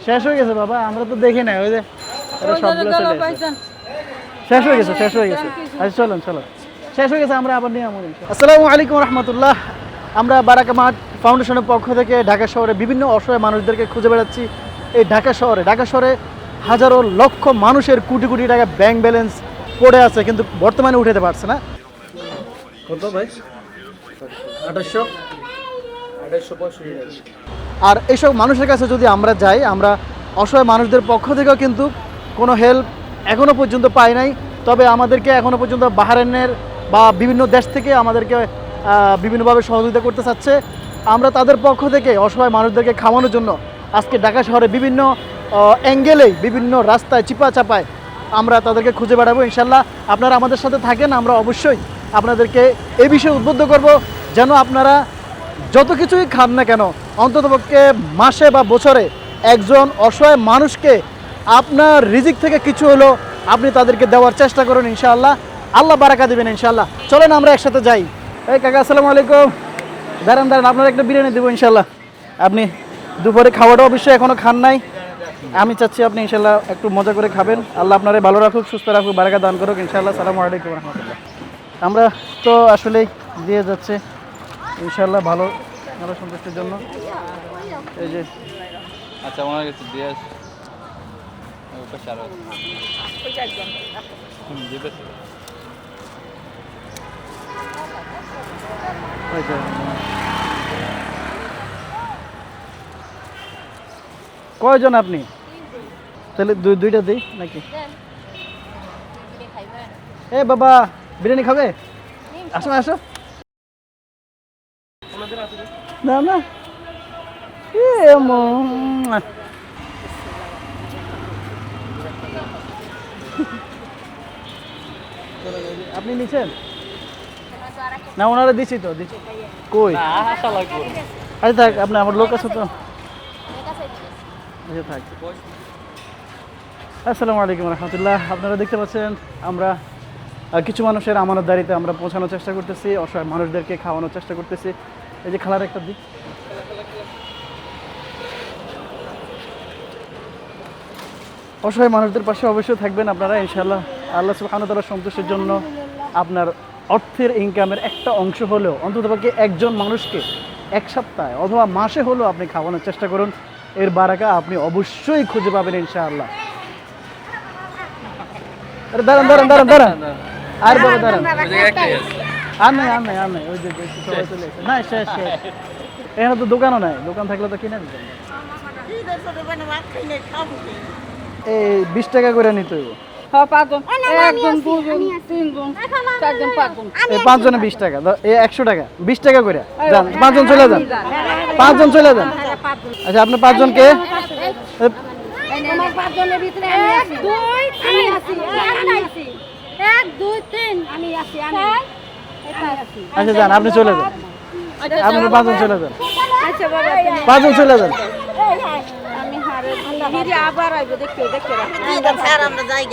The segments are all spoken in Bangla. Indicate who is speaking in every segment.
Speaker 1: শেষ হয়ে গেছে বাবা, আমরা তো দেখি না, ওই যে সবগুলো শেষ হয়ে গেছে, শেষ হয়ে গেছে। আচ্ছা চলুন চলো, শেষ হয়ে গেছে, আমরা আবার নিয়ে আমল। আসসালামু আলাইকুম রহমতুল্লাহ। আমরা বারাকা মাঠ ফাউন্ডেশনের পক্ষ থেকে ঢাকা শহরে বিভিন্ন অসহায় মানুষদেরকে খুঁজে বেড়াচ্ছি। এই ঢাকা শহরে হাজারো লক্ষ মানুষের কোটি কোটি টাকা ব্যাংক ব্যালেন্স পড়ে আছে, কিন্তু বর্তমানে উঠাতে পারছে না। কত ভাই? 2800। আর এইসব মানুষের কাছে যদি আমরা যাই, আমরা অসহায় মানুষদের পক্ষ থেকেও কিন্তু কোনো হেল্প এখনও পর্যন্ত পাই নাই। তবে আমাদেরকে এখনও পর্যন্ত বাহরাইনের বা বিভিন্ন দেশ থেকে আমাদেরকে বিভিন্নভাবে সহযোগিতা করতে চাচ্ছে। আমরা তাদের পক্ষ থেকে অসহায় মানুষদেরকে খাওয়ানোর জন্য আজকে ঢাকা শহরে বিভিন্ন অ্যাঙ্গেলেই, বিভিন্ন রাস্তায় চিপা চাপায় আমরা তাদেরকে খুঁজে বেড়াবো। ইনশাল্লাহ আপনারা আমাদের সাথে থাকেন, আমরা অবশ্যই আপনাদেরকে এই বিষয়ে উদ্বুদ্ধ করব যেন আপনারা যত কিছুই খান না কেন, অন্ততপক্ষে মাসে বা বছরে একজন অসহায় মানুষকে আপনার রিজিক থেকে কিছু হলো আপনি তাদেরকে দেওয়ার চেষ্টা করুন। ইনশাআল্লাহ আল্লাহ বারাকা দেবেন ইনশাআল্লাহ। চলেন আমরা একসাথে যাই। এই কাকা আসসালামু আলাইকুম। দাঁড়ান আপনার একটা বিরিয়ানি দেবো ইনশাআল্লাহ। আপনি দুপুরে খাওয়াটা অবশ্যই এখনও খান নাই, আমি চাচ্ছি আপনি ইনশাআল্লাহ একটু মজা করে খাবেন। আল্লাহ আপনারে ভালো রাখুক, সুস্থ রাখুক, বারাকা দান করুক ইনশাআল্লাহ। আসসালামু আলাইকুম রহমতুল্লাহ। আমরা তো আসলেই দিয়ে যাচ্ছে ইনশাআল্লাহ ভালো ভালো সন্তুষ্টির জন্য। এই যে
Speaker 2: আচ্ছা ওনার কাছে দিয়ে আসি।
Speaker 1: কয়জন আপনি? তাহলে দুইটা দিই নাকি? এ বাবা বিরিয়ানি খাবে? আসো আসো। না না আপনি নিছেন না? ওনারা দিছি তো, দিচ্ছি কই? আচ্ছা থাক, আপনি আমার লোক আছে তো। আচ্ছা থাক। আসসালামু আলাইকুম রহমতুল্লাহ। আপনারা দেখতে পাচ্ছেন আমরা কিছু মানুষের আমানতদারিতে আমরা পৌঁছানোর চেষ্টা করতেছি, অসহায় মানুষদেরকে খাওয়ানোর চেষ্টা করতেছি। এই যে খালার একটা দিক, অসহায় মানুষদের পাশে অবশ্যই থাকবেন আপনারা ইনশাআল্লাহ। আল্লাহ সুবহানাহু ওয়া তাআলার সন্তুষ্টির জন্য আপনার অর্থের ইনকামের একটা অংশ হলেও অন্ততপক্ষে একজন মানুষকে এক সপ্তাহে অথবা মাসে হলেও আপনি খাওয়ানোর চেষ্টা করুন। এর বারাকা আপনি অবশ্যই খুঁজে পাবেন ইনশাআল্লাহ। দাঁড়ান আর বড় দাঁড়ান, আর নাই ওই যে সবাই চলে এসেছে না, শেষ। এখানে তো দোকানও নাই, দোকান থাকলে তো কিনে দিতেন। এই 20 টাকা করে নিতে হইব। পাঁচজনে 20 টাকা, 100 টাকা, 20 টাকা করে যান। 5 জন চলে যান, 5 জন চলে যান। আচ্ছা আপনি 5 জনকে আচ্ছা যান, আপনি চলে যান, আপনি 5 জন চলে যান, 5 জন চলে যান।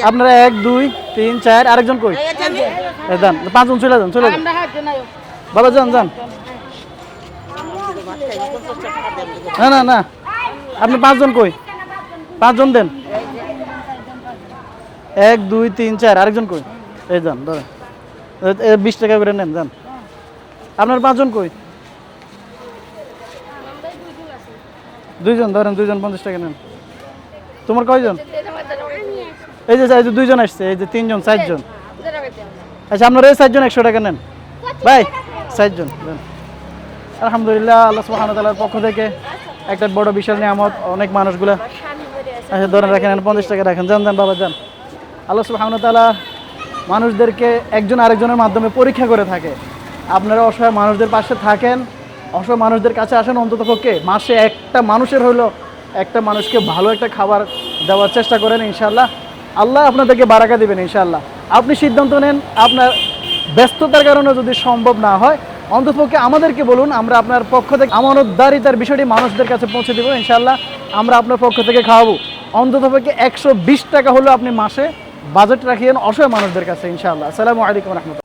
Speaker 1: আপনারা 1 2 3 4 আরেকজন কই? যান 5 জন চলে যান, চলে যান বাবা, যান। না আপনি 5 জন কই? 5 জন দেন। 1 2 3 4 আরেকজন কই? এই যান, ধরেন 20 টাকা করে নেন, যান। আপনার 5 জন কই? 2 জন ধরেন, 2 জন 50 টাকা নেন। তোমার কয়জন? এই যে 2 জন আসছে, এই যে 3 জন, 4 জন। আচ্ছা আপনারা এই 4 জন 100 টাকা নেন ভাই, 4 জন দেন। আলহামদুলিল্লাহ, আল্লাহ সুবহানাহু ওয়া তাআলার পক্ষ থেকে একটা বড় বিশাল নিয়ামত অনেক মানুষগুলা। আচ্ছা ধরেন রাখেন, 50 টাকা রাখেন, যান বাবা যান। আল্লাহ সুবহানাহু ওয়া তাআলা মানুষদেরকে একজন আরেকজনের মাধ্যমে পরীক্ষা করে থাকে। আপনারা অসহায় মানুষদের পাশে থাকেন, অসহায় মানুষদের কাছে আসেন, অন্ততপক্ষে মাসে একটা মানুষের হলো একটা মানুষকে ভালো একটা খাবার দেওয়ার চেষ্টা করেন ইনশাআল্লাহ। আল্লাহ আপনাদেরকে বারাকা দিবেন ইনশাআল্লাহ। আপনি সিদ্ধান্ত নেন, আপনার ব্যস্ততার কারণে যদি সম্ভব না হয় অন্ততপক্ষে আমাদেরকে বলুন, আমরা আপনার পক্ষ থেকে আমানতদারিতার বিষয়টি মানুষদের কাছে পৌঁছে দেবো ইনশাআল্লাহ। আমরা আপনার পক্ষ থেকে খাওয়াবো। অন্ততপক্ষে 120 টাকা হলেও আপনি মাসে বাজেট রাখিয়েন অসহায় মানুষদের কাছে ইনশাআল্লাহ। আসসালামু আলাইকুম রহমতুল্লাহ।